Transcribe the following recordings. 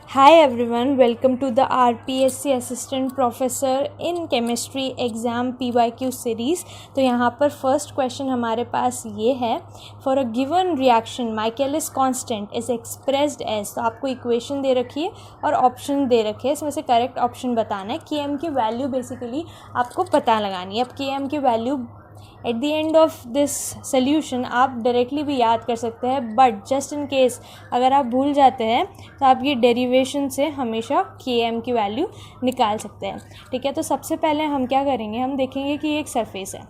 Hi everyone, welcome to the RPSC Assistant Professor in Chemistry Exam PYQ series। तो यहाँ पर first question हमारे पास ये है, for a given reaction Michaelis constant is expressed as. तो आपको इक्वेशन दे रखी है और ऑप्शन दे रखे हैं, इसमें से करेक्ट ऑप्शन बताना है। के एम की वैल्यू बेसिकली आपको पता लगानी है। अब के एम की value at the end of this solution आप डायरेक्टली भी याद कर सकते हैं, बट जस्ट इन केस अगर आप भूल जाते हैं तो आप ये डेरिवेशन से हमेशा के एम की वैल्यू निकाल सकते हैं। ठीक है, तो सबसे पहले हम क्या करेंगे, हम देखेंगे कि एक सरफेस है,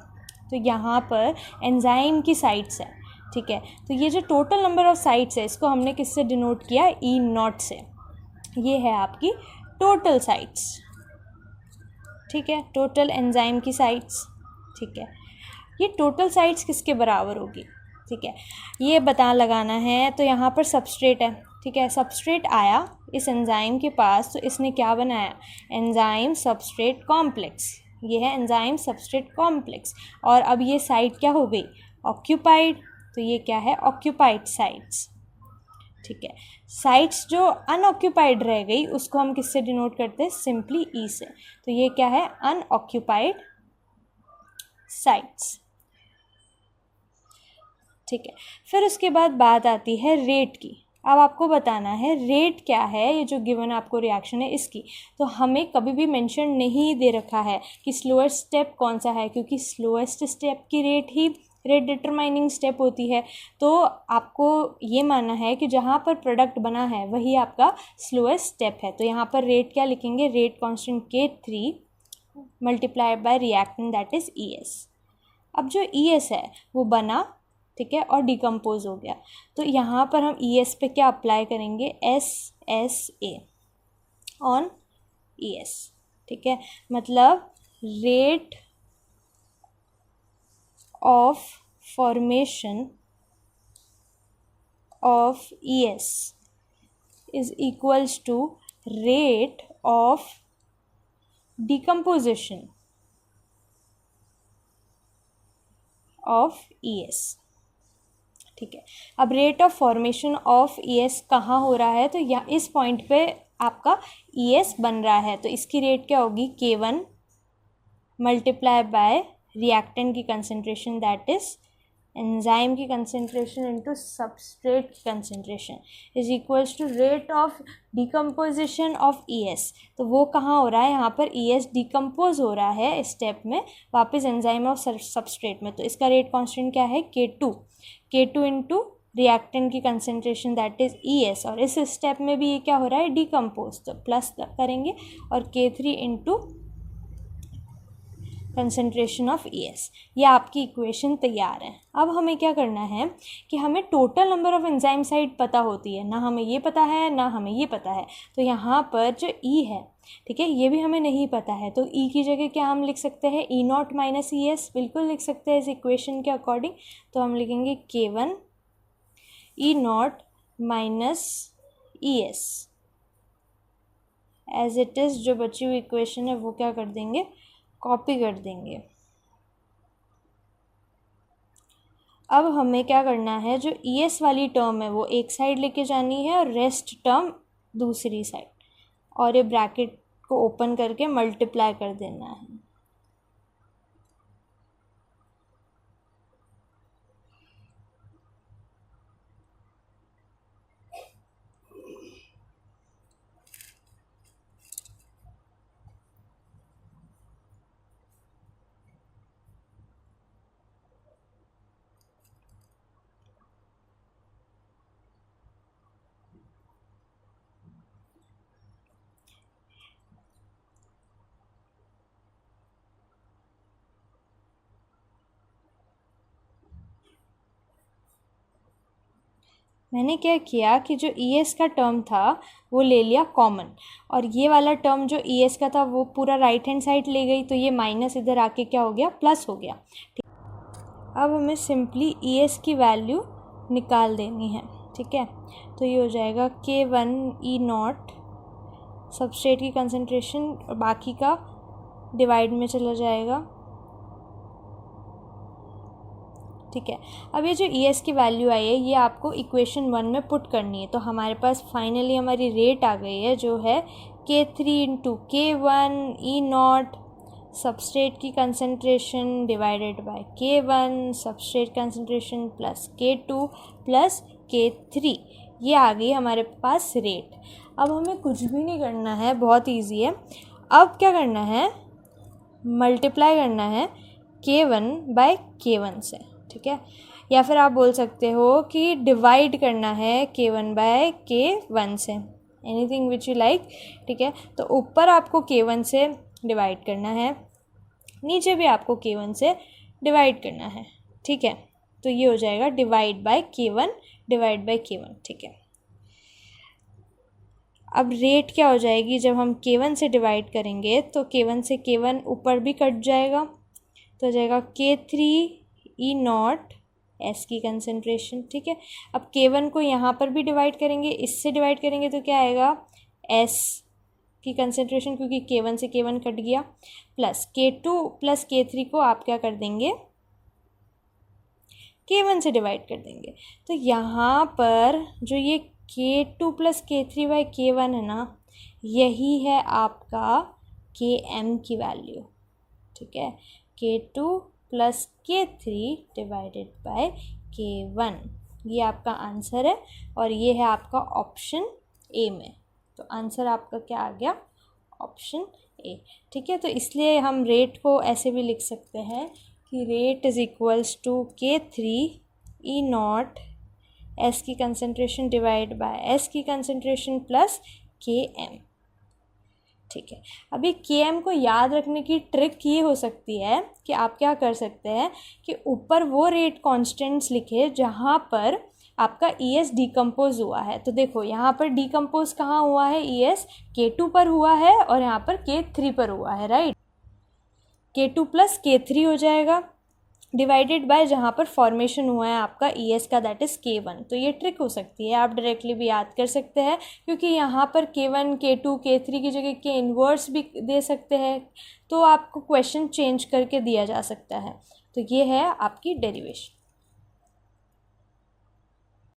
तो यहाँ पर एंजाइम की साइट्स है। ठीक है, तो ये जो टोटल नंबर ऑफ साइट्स है इसको हमने किससे डिनोट किया, ई नॉट से। ये है आपकी टोटल साइट्स। ठीक है, टोटल एंजाइम की साइट्स। ठीक है, ये टोटल साइट्स किसके बराबर होगी। ठीक है, ये बता लगाना है। तो यहाँ पर सबस्ट्रेट है। ठीक है, सबस्ट्रेट आया इस एंजाइम के पास, तो इसने क्या बनाया, एंजाइम सबस्ट्रेट कॉम्प्लेक्स। ये है एंजाइम सबस्ट्रेट कॉम्प्लेक्स। और अब ये साइट क्या हो गई, ऑक्यूपाइड। तो ये क्या है, ऑक्यूपाइड साइट्स। ठीक है, साइट्स जो अनऑक्यूपाइड रह गई उसको हम किससे डिनोट करते हैं, सिंपली ई से। तो ये क्या है, अनऑक्यूपाइड साइट्स। ठीक है, फिर उसके बाद बात आती है रेट की। अब आपको बताना है रेट क्या है, ये जो गिवन आपको रिएक्शन है इसकी। तो हमें कभी भी मेंशन नहीं दे रखा है कि स्लोएस्ट स्टेप कौन सा है, क्योंकि स्लोएस्ट स्टेप की रेट ही रेट डिटरमाइनिंग स्टेप होती है। तो आपको ये मानना है कि जहाँ पर प्रोडक्ट बना है वही आपका स्लोएस्ट स्टेप है। तो यहाँ पर रेट क्या लिखेंगे, rate constant K3 multiplied by reactant that is ES। अब जो ES है वो बना, ठीक है, और डिकम्पोज हो गया। तो यहाँ पर हम ES पे क्या अप्लाई करेंगे, SSA ऑन ES। ठीक है, मतलब rate of formation of ES is equals to rate of decomposition of ES। ठीक है, अब rate of formation of ES कहाँ हो रहा है, तो यहाँ इस पॉइंट पे आपका ES बन रहा है। तो इसकी रेट क्या होगी, K1 मल्टीप्लाई बाय रिएक्टेंट की कंसंट्रेशन दैट इज एंजाइम की कंसंट्रेशन इनटू सबस्ट्रेट की concentration is equals to rate of decomposition of ES। तो वो कहाँ हो रहा है, यहाँ पर ES डिकम्पोज हो रहा है स्टेप में वापस एंजाइम और सबस्ट्रेट में। तो इसका रेट कांस्टेंट क्या है, K2 इंटू रिएक्टेंट की कंसंट्रेशन दैट इज ES। और इस स्टेप में भी ये क्या हो रहा है, डिकम्पोज। तो प्लस करेंगे और K3 into concentration of ES। ये आपकी इक्वेशन तैयार है। अब हमें क्या करना है कि हमें total number of enzyme site पता होती है, ना हमें ये पता है ना हमें ये पता है। तो यहाँ पर जो E है, ठीक है, ये भी हमें नहीं पता है। तो E की जगह क्या हम लिख सकते हैं, E0 माइनस ES, बिल्कुल लिख सकते हैं इस इक्वेशन के अकॉर्डिंग। तो हम लिखेंगे K1 E0 minus ES as it is. जो बची हुई इक्वेशन है वो क्या कर देंगे, कॉपी कर देंगे। अब हमें क्या करना है, जो ES वाली टर्म है वो एक साइड लेके जानी है और रेस्ट टर्म दूसरी साइड, और ये ब्रैकेट को ओपन करके मल्टीप्लाई कर देना है। मैंने क्या किया कि जो ES का टर्म था वो ले लिया कॉमन, और ये वाला टर्म जो ES का था वो पूरा राइट हैंड साइड ले गई। तो ये माइनस इधर आके क्या हो गया, प्लस हो गया। ठीक, अब हमें सिंपली ES की वैल्यू निकाल देनी है। ठीक है, तो ये हो जाएगा K1 E0 सबस्ट्रेट की कंसंट्रेशन, और बाकी का डिवाइड में चला जाएगा ठीक है। अब ये जो ES की वैल्यू आई है ये आपको इक्वेशन 1 में पुट करनी है। तो हमारे पास फाइनली हमारी रेट आ गई है जो है K3 into K1 E0 substrate की concentration divided by K1 substrate concentration plus K2 plus K3, ये आ गई हमारे पास रेट। अब हमें कुछ भी नहीं करना है, बहुत इजी है। अब क्या करना है, मल्टीप्लाई करना है K1 बाय K1 से, ठीक है। या फिर आप बोल सकते हो कि डिवाइड करना है K1 बाय K1 से, एनीथिंग विच यू लाइक, ठीक है। तो ऊपर आपको K1 से डिवाइड करना है, नीचे भी आपको K1 से डिवाइड करना है, ठीक है। तो ये हो जाएगा divide by K1 divide by K1, ठीक है। अब रेट क्या हो जाएगी, जब हम K1 से डिवाइड करेंगे तो K1 से K1 ऊपर भी कट जाएगा, तो हो जाएगा K3 E0 S की कंसनट्रेशन, ठीक है। अब K1 को यहाँ पर भी डिवाइड करेंगे, इससे डिवाइड करेंगे तो क्या आएगा, S की कंसनट्रेशन, क्योंकि K1 से K1 कट गया, प्लस K2 प्लस K3 को आप क्या कर देंगे, K1 से डिवाइड कर देंगे। तो यहाँ पर जो ये K2 plus K3 by K1 है ना, यही है आपका Km की वैल्यू, ठीक है। K2 plus K3 divided by K1, ये आपका आंसर है और ये है आपका ऑप्शन ए में। तो आंसर आपका क्या आ गया, ऑप्शन ए, ठीक है। तो इसलिए हम रेट को ऐसे भी लिख सकते हैं कि rate is equals to K3 E0 S की कंसनट्रेशन डिवाइड बाय S की कंसनट्रेशन प्लस Km, ठीक है। अभी Km को याद रखने की ट्रिक ये हो सकती है कि आप क्या कर सकते हैं कि ऊपर वो रेट कांस्टेंट्स लिखे जहाँ पर आपका ES डिकम्पोज हुआ है। तो देखो यहाँ पर डिकम्पोज कहाँ हुआ है, ES K2 पर हुआ है और यहाँ पर K3 पर हुआ है, राइट। K2 प्लस K3 हो जाएगा डिवाइडेड बाय जहाँ पर फॉर्मेशन हुआ है आपका ES का, दैट इज़ K1। तो ये ट्रिक हो सकती है, आप डायरेक्टली भी याद कर सकते हैं, क्योंकि यहाँ पर K1 K2 K3 की जगह K इन्वर्स भी दे सकते हैं, तो आपको क्वेश्चन चेंज करके दिया जा सकता है। तो ये है आपकी डेरिवेशन।